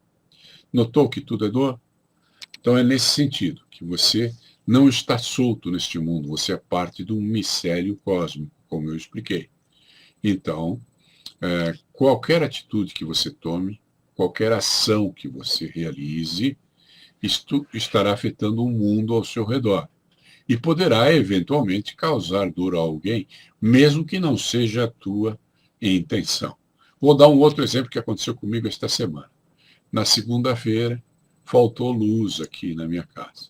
Notou que tudo é dor? Então é nesse sentido que você não está solto neste mundo, você é parte de um mistério cósmico, como eu expliquei. Então, qualquer atitude que você tome, qualquer ação que você realize, isto estará afetando o mundo ao seu redor e poderá eventualmente causar dor a alguém, mesmo que não seja a tua intenção. Vou dar um outro exemplo que aconteceu comigo esta semana. Na segunda-feira, faltou luz aqui na minha casa.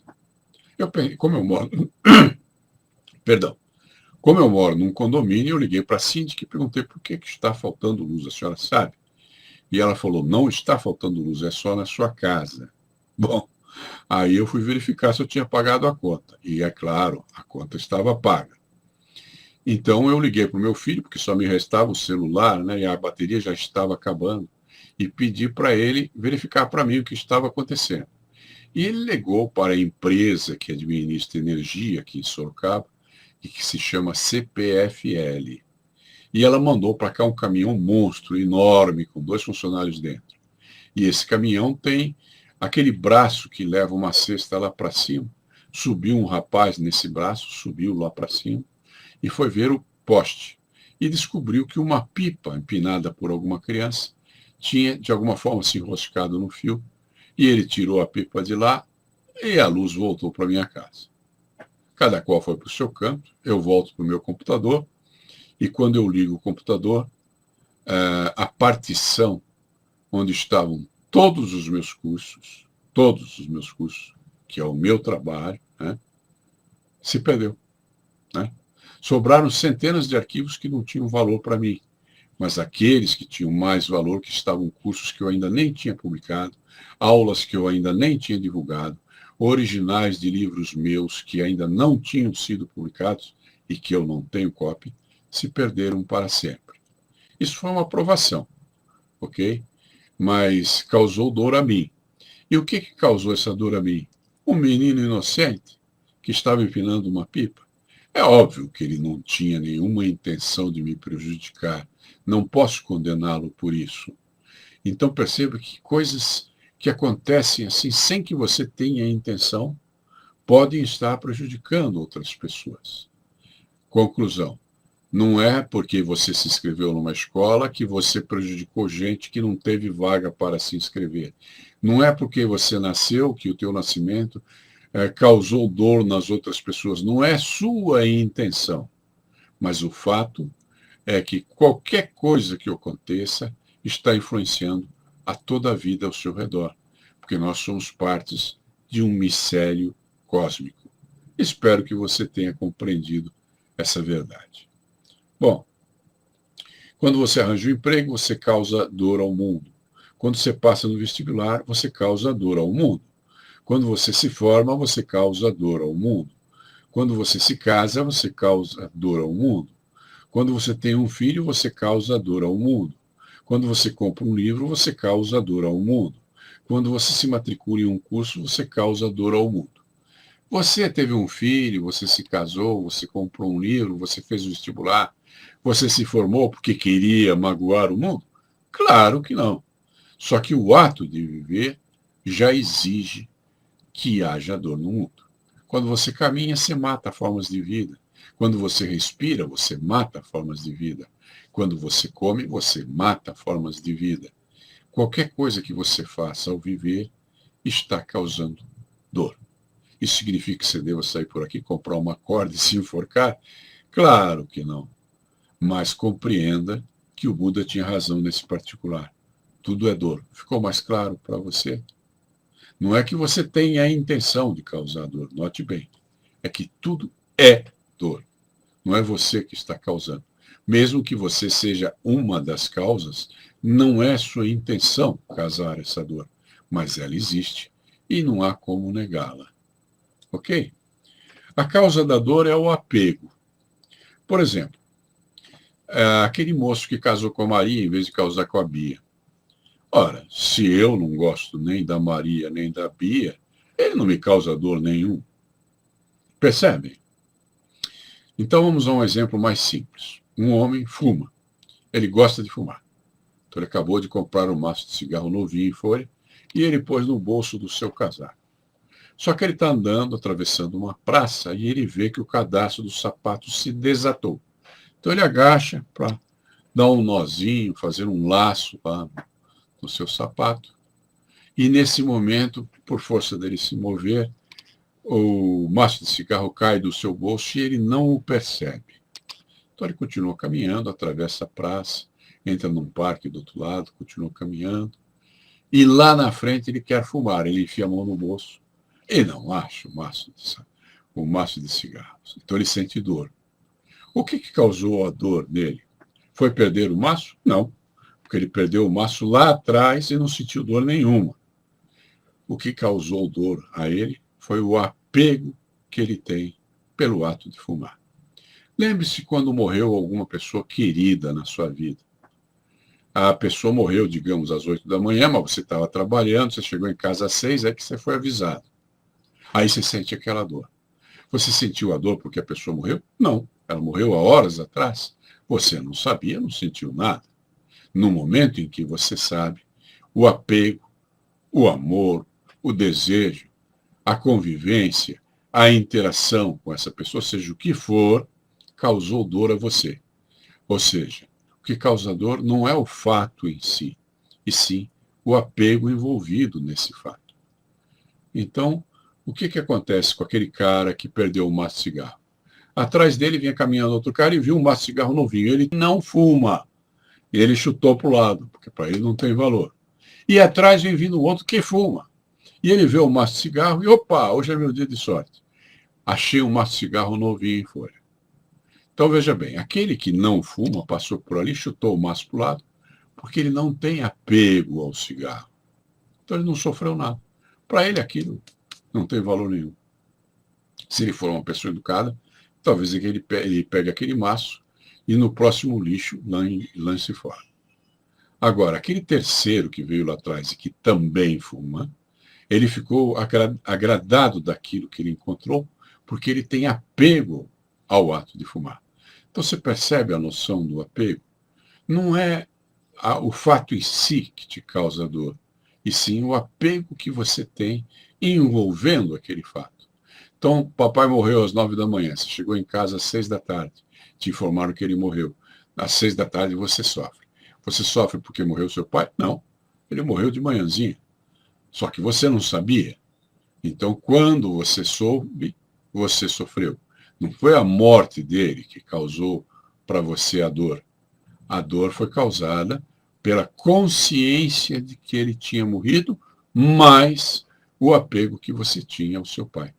Como eu moro, perdão, como eu moro num condomínio, eu liguei para a síndica e perguntei por que está faltando luz, a senhora sabe? E ela falou, não está faltando luz, é só na sua casa. Bom, aí eu fui verificar se eu tinha pagado a conta. E é claro, a conta estava paga. Então eu liguei para o meu filho, porque só me restava o celular, né, e a bateria já estava acabando, e pedi para ele verificar para mim o que estava acontecendo. E ele ligou para a empresa que administra energia aqui em Sorocaba, e que se chama CPFL. E ela mandou para cá um caminhão monstro, enorme, com 2 funcionários dentro. E esse caminhão tem aquele braço que leva uma cesta lá para cima. Subiu um rapaz nesse braço, subiu lá para cima, e foi ver o poste. E descobriu que uma pipa empinada por alguma criança tinha, de alguma forma, se enroscado no fio. E ele tirou a pipa de lá e a luz voltou para minha casa. Cada qual foi para o seu canto, eu volto para o meu computador, e quando eu ligo o computador, a partição onde estavam todos os meus cursos, que é o meu trabalho, né, se perdeu. Né? Sobraram centenas de arquivos que não tinham valor para mim, mas aqueles que tinham mais valor, que estavam cursos que eu ainda nem tinha publicado, aulas que eu ainda nem tinha divulgado, originais de livros meus que ainda não tinham sido publicados e que eu não tenho cópia, se perderam para sempre. Isso foi uma provação, ok? Mas causou dor a mim. E o que causou essa dor a mim? Um menino inocente que estava empinando uma pipa. É óbvio que ele não tinha nenhuma intenção de me prejudicar. Não posso condená-lo por isso. Então perceba que coisas que acontecem assim, sem que você tenha intenção, podem estar prejudicando outras pessoas. Conclusão. Não é porque você se inscreveu numa escola que você prejudicou gente que não teve vaga para se inscrever. Não é porque você nasceu que o teu nascimento causou dor nas outras pessoas. Não é sua intenção. Mas o fato é que qualquer coisa que aconteça está influenciando a toda a vida ao seu redor. Porque nós somos partes de um mistério cósmico. Espero que você tenha compreendido essa verdade. Bom, Quando você arranja um emprego, você causa dor ao mundo. Quando você passa no vestibular, você causa dor ao mundo. Quando você se forma, você causa dor ao mundo. Quando você se casa, você causa dor ao mundo. Quando você tem um filho, você causa dor ao mundo. Quando você compra um livro, você causa dor ao mundo. Quando você se matricula em um curso, você causa dor ao mundo. Você teve um filho, você se casou, você comprou um livro, você fez o vestibular, você se formou porque queria magoar o mundo? Claro que não. Só que o ato de viver já exige que haja dor no mundo. Quando você caminha, você mata formas de vida. Quando você respira, você mata formas de vida. Quando você come, você mata formas de vida. Qualquer coisa que você faça ao viver está causando dor. Isso significa que você deva sair por aqui, comprar uma corda e se enforcar? Claro que não. Mas compreenda que o Buda tinha razão nesse particular. Tudo é dor. Ficou mais claro para você? Não é que você tenha a intenção de causar dor, note bem. É que tudo é dor. Não é você que está causando. Mesmo que você seja uma das causas, não é sua intenção causar essa dor. Mas ela existe e não há como negá-la. Ok? A causa da dor é o apego. Por exemplo, aquele moço que casou com a Maria em vez de casar com a Bia. Ora, se eu não gosto nem da Maria nem da Bia, ele não me causa dor nenhum. Percebem? Então vamos a um exemplo mais simples. Um homem fuma. Ele gosta de fumar. Então ele acabou de comprar um maço de cigarro novinho em folha e ele pôs no bolso do seu casaco. Só que ele está andando, atravessando uma praça e ele vê que o cadastro do sapato se desatou. Então ele agacha para dar um nozinho, fazer um laço lá no seu sapato. E nesse momento, por força dele se mover, o maço de cigarro cai do seu bolso e ele não o percebe. Então ele continua caminhando, atravessa a praça, entra num parque do outro lado, continua caminhando. E lá na frente ele quer fumar. Ele enfia a mão no bolso e não acha o maço de cigarros. Então ele sente dor. O que causou a dor nele? Foi perder o maço? Não, porque ele perdeu o maço lá atrás e não sentiu dor nenhuma. O que causou dor a ele foi o apego que ele tem pelo ato de fumar. Lembre-se quando morreu alguma pessoa querida na sua vida. A pessoa morreu, digamos, às 8 da manhã, mas você estava trabalhando, você chegou em casa às 6, é que você foi avisado. Aí você sente aquela dor. Você sentiu a dor porque a pessoa morreu? Não, ela morreu há horas atrás. Você não sabia, não sentiu nada. No momento em que você sabe, o apego, o amor, o desejo, a convivência, a interação com essa pessoa, seja o que for, causou dor a você. Ou seja, o que causa dor não é o fato em si, e sim o apego envolvido nesse fato. Então, o que acontece com aquele cara que perdeu o maço de cigarro? Atrás dele vinha caminhando outro cara e viu um maço de cigarro novinho. Ele não fuma. E ele chutou para o lado, porque para ele não tem valor. E atrás vem vindo outro que fuma. E ele vê o maço de cigarro e, opa, hoje é meu dia de sorte. Achei um maço de cigarro novinho em folha. Então, veja bem, aquele que não fuma passou por ali, chutou o maço para o lado, porque ele não tem apego ao cigarro. Então, ele não sofreu nada. Para ele, aquilo não tem valor nenhum. Se ele for uma pessoa educada, talvez ele pegue aquele maço e no próximo lixo lance fora. Agora, aquele terceiro que veio lá atrás e que também fuma, ele ficou agradado daquilo que ele encontrou, porque ele tem apego ao ato de fumar. Então você percebe a noção do apego? Não é o fato em si que te causa dor, e sim o apego que você tem envolvendo aquele fato. Então, papai morreu às 9 da manhã, você chegou em casa às 6 da tarde, te informaram que ele morreu. Às 6 da tarde você sofre. Você sofre porque morreu seu pai? Não, ele morreu de manhãzinha. Só que você não sabia. Então, quando você soube, você sofreu. Não foi a morte dele que causou para você a dor. A dor foi causada pela consciência de que ele tinha morrido, mais o apego que você tinha ao seu pai.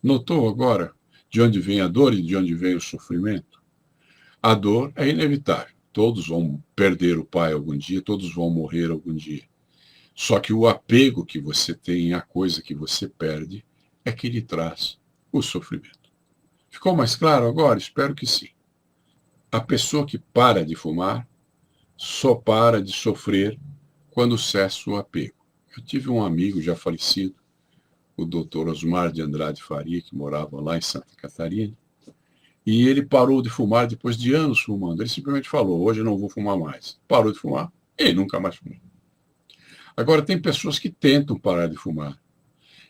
Notou agora de onde vem a dor e de onde vem o sofrimento? A dor é inevitável. Todos vão perder o pai algum dia, todos vão morrer algum dia. Só que o apego que você tem à coisa que você perde é que lhe traz o sofrimento. Ficou mais claro agora? Espero que sim. A pessoa que para de fumar só para de sofrer quando cessa o apego. Eu tive um amigo já falecido, o Dr. Osmar de Andrade Faria, que morava lá em Santa Catarina, e ele parou de fumar depois de anos fumando. Ele simplesmente falou, hoje eu não vou fumar mais. Parou de fumar e nunca mais fumou. Agora, tem pessoas que tentam parar de fumar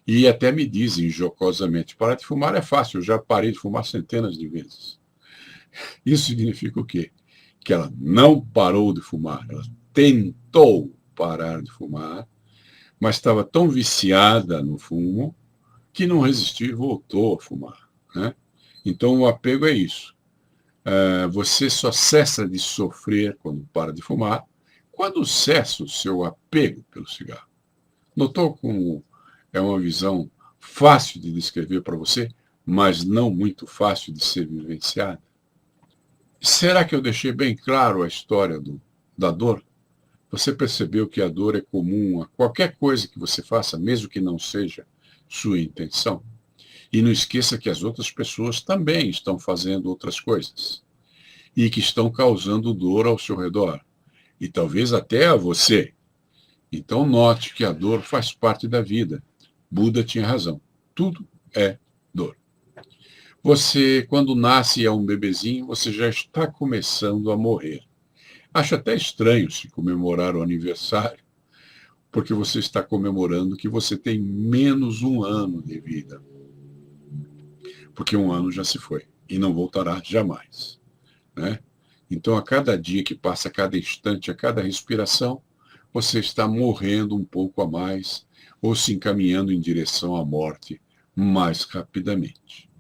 e até me dizem jocosamente, parar de fumar é fácil, eu já parei de fumar centenas de vezes. Isso significa o quê? Que ela não parou de fumar, ela tentou parar de fumar, mas estava tão viciada no fumo que não resistiu e voltou a fumar, né? Então, o apego é isso. Você só cessa de sofrer quando para de fumar, quando cessa o seu apego pelo cigarro. Notou como é uma visão fácil de descrever para você, mas não muito fácil de ser vivenciada? Será que eu deixei bem claro a história da dor? Você percebeu que a dor é comum a qualquer coisa que você faça, mesmo que não seja sua intenção? E não esqueça que as outras pessoas também estão fazendo outras coisas e que estão causando dor ao seu redor, e talvez até a você. Então note que a dor faz parte da vida. Buda tinha razão. Tudo é dor. Você, quando nasce e é um bebezinho, você já está começando a morrer. Acho até estranho se comemorar o aniversário, porque você está comemorando que você tem menos um ano de vida. Porque um ano já se foi e não voltará jamais, né? Então, a cada dia que passa, a cada instante, a cada respiração, você está morrendo um pouco a mais ou se encaminhando em direção à morte mais rapidamente.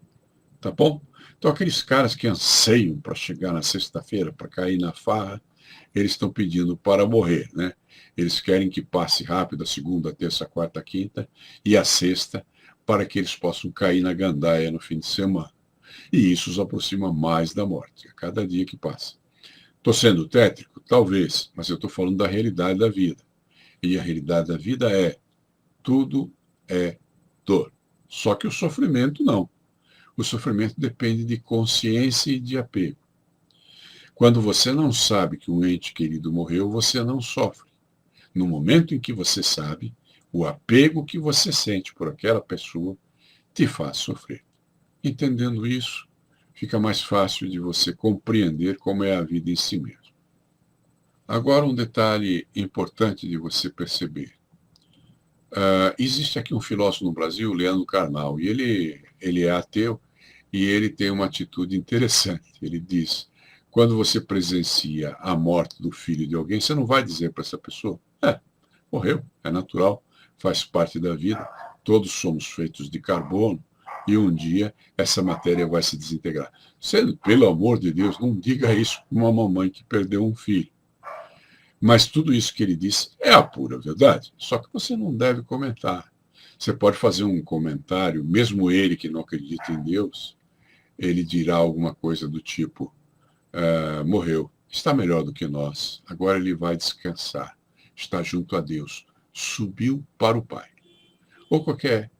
Tá bom? Então, aqueles caras que anseiam para chegar na sexta-feira, para cair na farra, eles estão pedindo para morrer, né? Eles querem que passe rápido a segunda, a terça, a quarta, a quinta e a sexta, para que eles possam cair na gandaia no fim de semana. E isso os aproxima mais da morte, a cada dia que passa. Estou sendo tétrico? Talvez, mas eu estou falando da realidade da vida. E a realidade da vida é: tudo é dor. Só que o sofrimento não. O sofrimento depende de consciência e de apego. Quando você não sabe que um ente querido morreu, você não sofre. No momento em que você sabe, o apego que você sente por aquela pessoa te faz sofrer. Entendendo isso, fica mais fácil de você compreender como é a vida em si mesmo. Agora, um detalhe importante de você perceber. Existe aqui um filósofo no Brasil, Leandro Carnal, e ele é ateu e ele tem uma atitude interessante. Ele diz, quando você presencia a morte do filho de alguém, você não vai dizer para essa pessoa, morreu, é natural, faz parte da vida, todos somos feitos de carbono, e um dia essa matéria vai se desintegrar. Você, pelo amor de Deus, não diga isso para uma mamãe que perdeu um filho. Mas tudo isso que ele disse é a pura verdade, só que você não deve comentar. Você pode fazer um comentário, mesmo ele que não acredita em Deus, ele dirá alguma coisa do tipo, morreu, está melhor do que nós, agora ele vai descansar, está junto a Deus, subiu para o Pai. Ou qualquer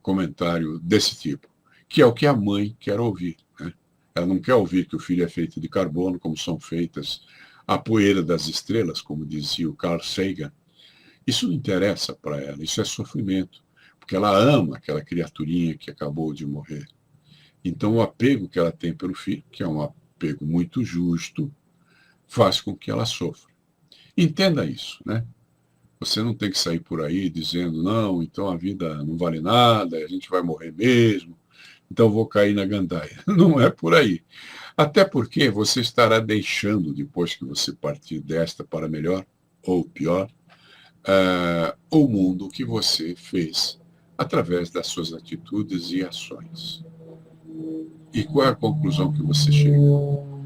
comentário desse tipo, que é o que a mãe quer ouvir, né? Ela não quer ouvir que o filho é feito de carbono, como são feitas a poeira das estrelas, como dizia o Carl Sagan. Isso não interessa para ela, isso é sofrimento, porque ela ama aquela criaturinha que acabou de morrer. Então, o apego que ela tem pelo filho, que é um apego muito justo, faz com que ela sofra. Entenda isso, né? Você não tem que sair por aí dizendo, não, então a vida não vale nada, a gente vai morrer mesmo, então vou cair na gandaia. Não é por aí. Até porque você estará deixando, depois que você partir desta para melhor ou pior, o mundo que você fez através das suas atitudes e ações. E qual é a conclusão que você chega?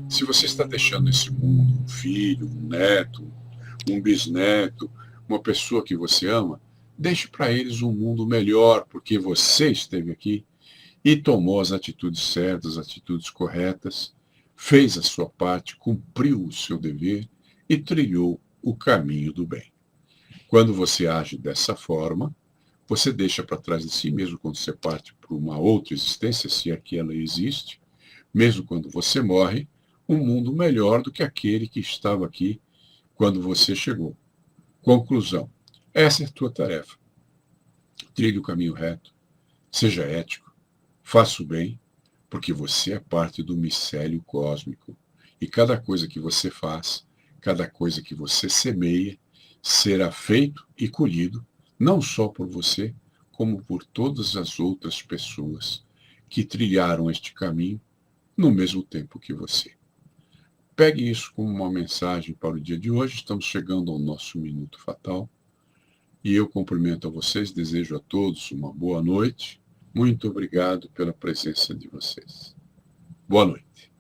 Se você está deixando esse mundo, um filho, um neto, um bisneto, uma pessoa que você ama, deixe para eles um mundo melhor, porque você esteve aqui e tomou as atitudes certas, as atitudes corretas, fez a sua parte, cumpriu o seu dever e trilhou o caminho do bem. Quando você age dessa forma, você deixa para trás de si, mesmo quando você parte para uma outra existência, se é que ela existe, mesmo quando você morre, um mundo melhor do que aquele que estava aqui quando você chegou. Conclusão. Essa é a tua tarefa. Trilhe o caminho reto, seja ético, faça o bem, porque você é parte do micélio cósmico. E cada coisa que você faz, cada coisa que você semeia, será feito e colhido, não só por você, como por todas as outras pessoas que trilharam este caminho no mesmo tempo que você. Pegue isso como uma mensagem para o dia de hoje. Estamos chegando ao nosso minuto fatal. E eu cumprimento a vocês, desejo a todos uma boa noite. Muito obrigado pela presença de vocês. Boa noite.